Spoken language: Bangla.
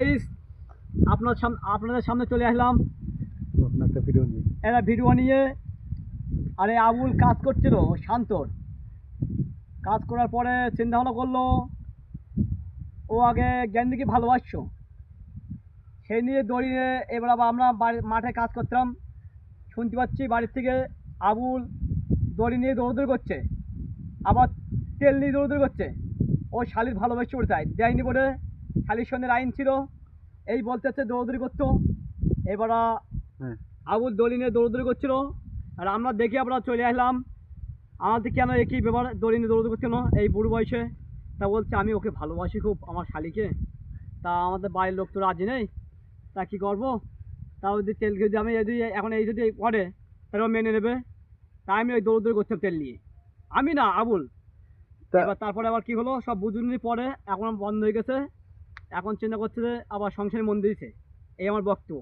এই আপনাদের সামনে চলে আসলাম একটা ভিডিও নিয়ে। এরা ভিডিও নিয়ে। আরে আবুল কাজ করছিল শান্তর, কাজ করার পরে চিন্তা ভাবনা করলো ও আগে জ্ঞানদিকে ভালোবাসছো, সেই নিয়ে দড়ি নিয়ে এবার আবার আমরা মাঠে কাজ করতাম, শুনতে পাচ্ছি বাড়ির থেকে আবুল দড়ি নিয়ে দৌড়দৌড়ি করছে, আবার তেল নিয়ে দৌড়দৌড়ি করছে। ও শালির ভালোবাসছে ওর তাই দেয়নি বলে শালির সঙ্গে আইন ছিল, এই বলতে হচ্ছে দৌড়দৌড়ি করতো। এবার হ্যাঁ, আবুল দড়ি নিয়ে দৌড়দৌড়ি করছিল, আর আমরা দেখে আমরা চলে আসলাম। আমাদের কেন একই ব্যাপার দড়ি নিয়ে দৌড়দৌড়ি করছিল এই বুড়ো বয়সে। তা বলছে আমি ওকে ভালোবাসি খুব আমার শালিকে, তা আমাদের বাড়ির লোক তো রাজি নেই, তা কী করবো। তাও যদি তেল যদি আমি যদি এখন এই যদি করে তাহলে ও মেনে নেবে, তাই আমি ওই দৌড়দৌড়ি করতাম তেল নিয়ে, আমি না আবুল। এবার তারপরে আবার কি হলো সব বুঝুনি পরে এখন বন্ধ হয়ে গেছে, এখন চিন্তা করছে যে আবার সংসারে মন দিয়েছে, এই আমার বক্তব্য।